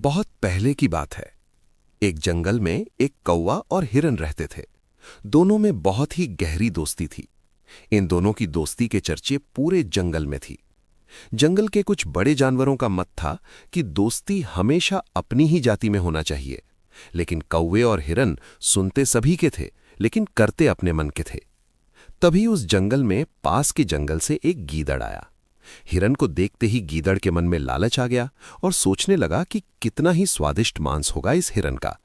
बहुत पहले की बात है। एक जंगल में एक कौवा और हिरन रहते थे। दोनों में बहुत ही गहरी दोस्ती थी। इन दोनों की दोस्ती के चर्चे पूरे जंगल में थी। जंगल के कुछ बड़े जानवरों का मत था कि दोस्ती हमेशा अपनी ही जाति में होना चाहिए, लेकिन कौवे और हिरन सुनते सभी के थे, लेकिन करते अपने मन के थे। तभी उस जंगल में पास के जंगल से एक गीदड़ आया। हिरन को देखते ही गीदड़ के मन में लालच आ गया और सोचने लगा कि कितना ही स्वादिष्ट मांस होगा इस हिरन का।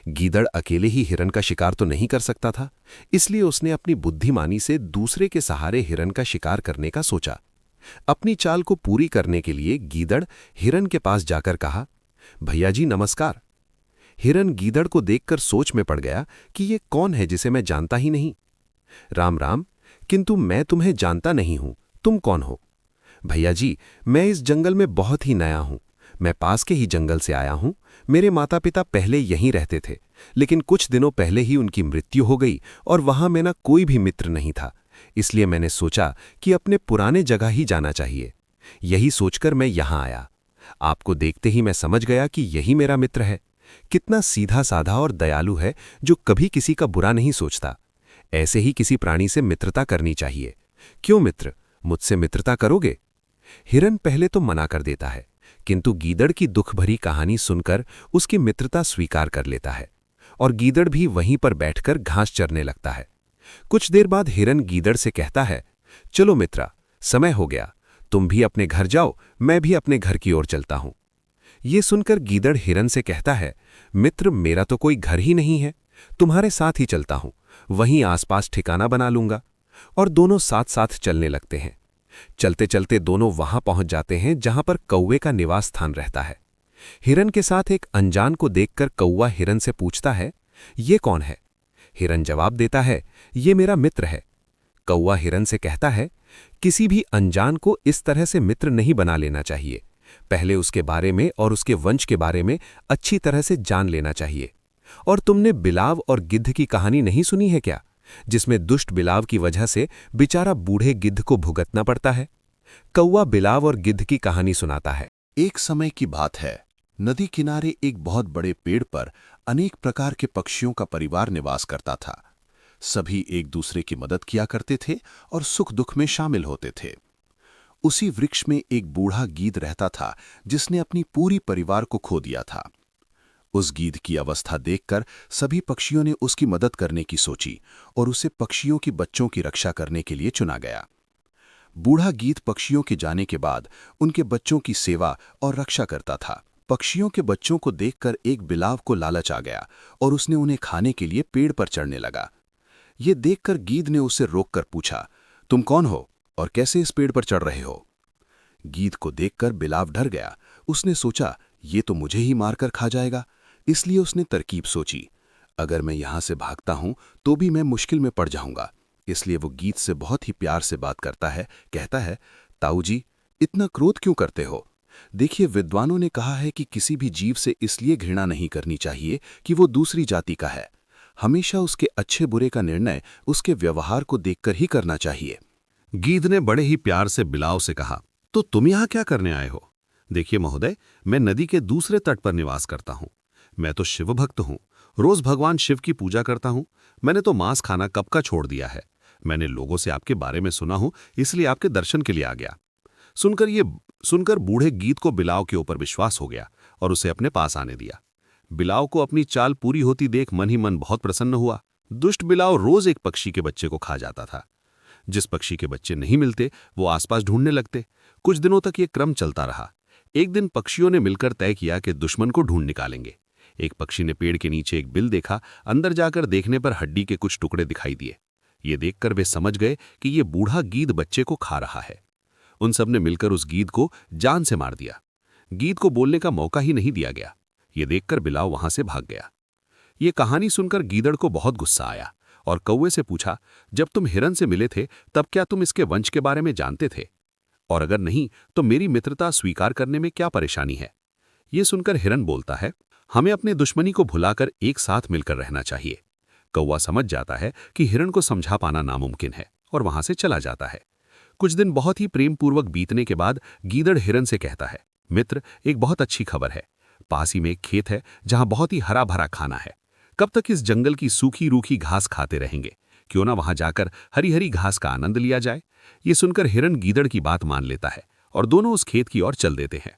गीदड़ अकेले ही हिरन का शिकार तो नहीं कर सकता था, इसलिए उसने अपनी बुद्धिमानी से दूसरे के सहारे हिरन का शिकार करने का सोचा। अपनी चाल को पूरी करने के लिए गीदड़ हिरन के पास जाकर कहा, भैया जी नमस्कार। हिरन गीदड़ को देखकर सोच में पड़ गया कि ये कौन है जिसे मैं जानता ही नहीं। राम राम, किंतु मैं तुम्हें जानता नहीं हूं, तुम कौन हो? भैया जी, मैं इस जंगल में बहुत ही नया हूं। मैं पास के ही जंगल से आया हूं। मेरे माता पिता पहले यहीं रहते थे, लेकिन कुछ दिनों पहले ही उनकी मृत्यु हो गई और वहां मेरा कोई भी मित्र नहीं था। इसलिए मैंने सोचा कि अपने पुराने जगह ही जाना चाहिए। यही सोचकर मैं यहां आया। आपको देखते ही मैं समझ गया कि यही मेरा मित्र है। कितना सीधा साधा और दयालु है, जो कभी किसी का बुरा नहीं सोचता। ऐसे ही किसी प्राणी से मित्रता करनी चाहिए। क्यों मित्र, मुझसे मित्रता करोगे? हिरन पहले तो मना कर देता है, किंतु गीदड़ की दुख भरी कहानी सुनकर उसकी मित्रता स्वीकार कर लेता है और गीदड़ भी वहीं पर बैठकर घास चरने लगता है। कुछ देर बाद हिरन गीदड़ से कहता है, चलो मित्रा, समय हो गया, तुम भी अपने घर जाओ, मैं भी अपने घर की ओर चलता हूं। ये सुनकर गीदड़ हिरन से कहता है, मित्र, मेरा तो कोई घर ही नहीं है, तुम्हारे साथ ही चलता हूं, वहीं आसपास ठिकाना बना लूंगा। और दोनों साथ साथ चलने लगते हैं। चलते चलते दोनों वहां पहुंच जाते हैं जहां पर कौवे का निवास स्थान रहता है। हिरन के साथ एक अनजान को देखकर कौवा हिरन से पूछता है, ये कौन है? हिरन जवाब देता है, ये मेरा मित्र है। कौवा हिरन से कहता है, किसी भी अनजान को इस तरह से मित्र नहीं बना लेना चाहिए। पहले उसके बारे में और उसके वंश के बारे में अच्छी तरह से जान लेना चाहिए। और तुमने बिलाव और गिद्ध की कहानी नहीं सुनी है क्या, जिसमें दुष्ट बिलाव की वजह से बेचारा बूढ़े गिद्ध को भुगतना पड़ता है? कौवा बिलाव और गिद्ध की कहानी सुनाता है। एक समय की बात है। नदी किनारे एक बहुत बड़े पेड़ पर अनेक प्रकार के पक्षियों का परिवार निवास करता था। सभी एक दूसरे की मदद किया करते थे और सुख दुख में शामिल होते थे। उसी वृक्ष में एक बूढ़ा गीद रहता था, जिसने अपनी पूरी परिवार को खो दिया था। उस गीद की अवस्था देखकर सभी पक्षियों ने उसकी मदद करने की सोची और उसे पक्षियों की बच्चों की रक्षा करने के लिए चुना गया। बूढ़ा गीद पक्षियों के जाने के बाद उनके बच्चों की सेवा और रक्षा करता था। पक्षियों के बच्चों को देखकर एक बिलाव को लालच आ गया और उसने उन्हें खाने के लिए पेड़ पर चढ़ने लगा। ये देखकर गीद ने उसे रोककर पूछा, तुम कौन हो और कैसे इस पेड़ पर चढ़ रहे हो? गीद को देखकर बिलाव डर गया। उसने सोचा, ये तो मुझे ही मारकर खा जाएगा। इसलिए उसने तरकीब सोची, अगर मैं यहां से भागता हूं तो भी मैं मुश्किल में पड़ जाऊंगा। इसलिए वो गीद से बहुत ही प्यार से बात करता है। कहता है, ताऊ जी, इतना क्रोध क्यों करते हो? देखिए, विद्वानों ने कहा है कि किसी भी जीव से इसलिए घृणा नहीं करनी चाहिए कि वो दूसरी जाति का है। हमेशा उसके अच्छे बुरे का निर्णय उसके व्यवहार को देखकर ही करना चाहिए। गीद ने बड़े ही प्यार से बिलाव से कहा, तो तुम यहां क्या करने आए हो? देखिए महोदय, मैं नदी के दूसरे तट पर निवास करता हूं। मैं तो शिव भक्त हूं, रोज भगवान शिव की पूजा करता हूं। मैंने तो मांस खाना कब का छोड़ दिया है। मैंने लोगों से आपके बारे में सुना हूं, इसलिए आपके दर्शन के लिए आ गया। सुनकर बूढ़े गीद को बिलाव के ऊपर विश्वास हो गया और उसे अपने पास आने दिया। बिलाव को अपनी चाल पूरी होती देख मन ही मन बहुत प्रसन्न हुआ। दुष्ट बिलाव रोज एक पक्षी के बच्चे को खा जाता था। जिस पक्षी के बच्चे नहीं मिलते वो आसपास ढूंढने लगते। कुछ दिनों तक ये क्रम चलता रहा। एक दिन पक्षियों ने मिलकर तय किया कि दुश्मन को ढूंढ निकालेंगे। एक पक्षी ने पेड़ के नीचे एक बिल देखा। अंदर जाकर देखने पर हड्डी के कुछ टुकड़े दिखाई दिए। ये देखकर वे समझ गए कि ये बूढ़ा गीद बच्चे को खा रहा है। उन सब ने मिलकर उस गीद को जान से मार दिया। गीद को बोलने का मौका ही नहीं दिया गया। ये देखकर बिलाव वहां से भाग गया। ये कहानी सुनकर गीदड़ को बहुत गुस्सा आया और कौवे से पूछा, जब तुम हिरन से मिले थे तब क्या तुम इसके वंश के बारे में जानते थे? और अगर नहीं तो मेरी मित्रता स्वीकार करने में क्या परेशानी है? ये सुनकर हिरन बोलता है, हमें अपने दुश्मनी को भुलाकर एक साथ मिलकर रहना चाहिए। कौवा समझ जाता है कि हिरन को समझा पाना नामुमकिन है और वहां से चला जाता है। कुछ दिन बहुत ही प्रेमपूर्वक बीतने के बाद गीदड़ हिरन से कहता है, मित्र, एक बहुत अच्छी खबर है। पास ही में एक खेत है जहां बहुत ही हरा भरा खाना है। कब तक इस जंगल की सूखी रूखी घास खाते रहेंगे? क्यों ना वहां जाकर हरी हरी घास का आनंद लिया जाए। ये सुनकर हिरन गीदड़ की बात मान लेता है और दोनों उस खेत की ओर चल देते हैं।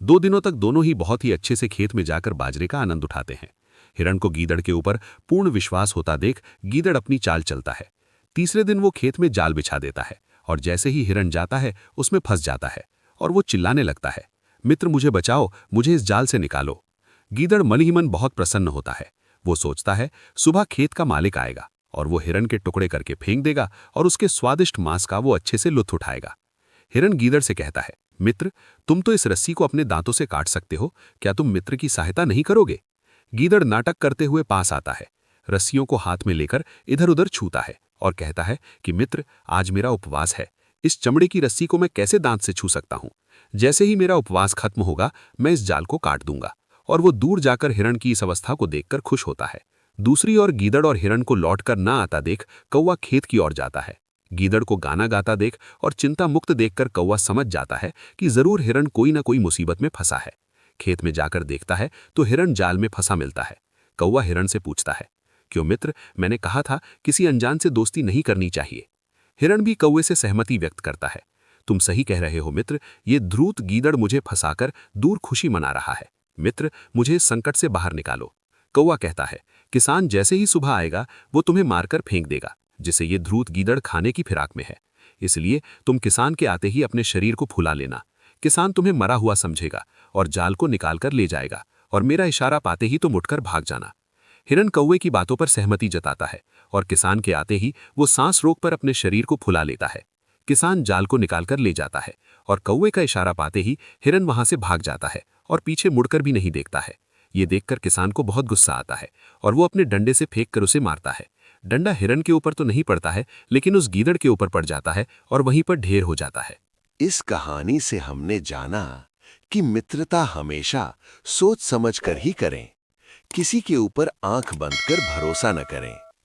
2 दिनों तक दोनों ही बहुत ही अच्छे से खेत में जाकर बाजरे का आनंद उठाते हैं। हिरण को गीदड़ के ऊपर पूर्ण विश्वास होता देख गीदड़ अपनी चाल चलता है। तीसरे दिन वो खेत में जाल बिछा देता है और जैसे ही हिरण जाता है उसमें फंस जाता है और वो चिल्लाने लगता है, मित्र मुझे बचाओ, मुझे इस जाल से निकालो। गीदड़ मन ही मन बहुत प्रसन्न होता है। वो सोचता है सुबह खेत का मालिक आएगा और वो हिरण के टुकड़े करके फेंक देगा और उसके स्वादिष्ट मांस का वो अच्छे से लुत्फ उठाएगा। हिरण गीदड़ से कहता है, मित्र तुम तो इस रस्सी को अपने दांतों से काट सकते हो, क्या तुम मित्र की सहायता नहीं करोगे? गीदड़ नाटक करते हुए पास आता है, रस्सियों को हाथ में लेकर इधर उधर छूता है और कहता है कि मित्र आज मेरा उपवास है, इस चमड़े की रस्सी को मैं कैसे दांत से छू सकता हूं? जैसे ही मेरा उपवास खत्म होगा मैं इस जाल को काट दूंगा। और वो दूर जाकर हिरण की इस अवस्था को देखकर खुश होता है। दूसरी ओर गीदड़ और हिरण को लौटकर ना आता देख कौवा खेत की ओर जाता है। गीदड़ को गाना गाता देख और चिंता मुक्त देखकर कौवा समझ जाता है कि जरूर हिरण कोई ना कोई मुसीबत में फंसा है। खेत में जाकर देखता है तो हिरण जाल में फंसा मिलता है। कौवा हिरण से पूछता है, क्यों मित्र, मैंने कहा था किसी अनजान से दोस्ती नहीं करनी चाहिए। हिरण भी कौवे से सहमति व्यक्त करता है, तुम सही कह रहे हो मित्र, ये ध्रुत गीदड़ मुझे फंसाकर दूर खुशी मना रहा है। मित्र मुझे इस संकट से बाहर निकालो। कौवा कहता है, किसान जैसे ही सुबह आएगा वो तुम्हें मारकर फेंक देगा, जिसे ये ध्रुत गीदड़ खाने की फिराक में है। इसलिए तुम किसान के आते ही अपने शरीर को फुला लेना। किसान तुम्हें मरा हुआ समझेगा और जाल को निकालकर ले जाएगा और मेरा इशारा पाते ही तुम उठकर भाग जाना। हिरण कौवे की बातों पर सहमति जताता है और किसान के आते ही वो सांस रोककर अपने शरीर को फुला लेता है। किसान जाल को निकालकर ले जाता है और कौवे का इशारा पाते ही हिरण वहां से भाग जाता है और पीछे मुड़कर भी नहीं देखता है। ये देखकर किसान को बहुत गुस्सा आता है और वो अपने डंडे से फेंक कर उसे मारता है। डंडा हिरण के ऊपर तो नहीं पड़ता है लेकिन उस गीदड़ के ऊपर पड़ जाता है और वहीं पर ढेर हो जाता है। इस कहानी से हमने जाना कि मित्रता हमेशा सोच समझ कर ही करें, किसी के ऊपर आंख बंद कर भरोसा न करें।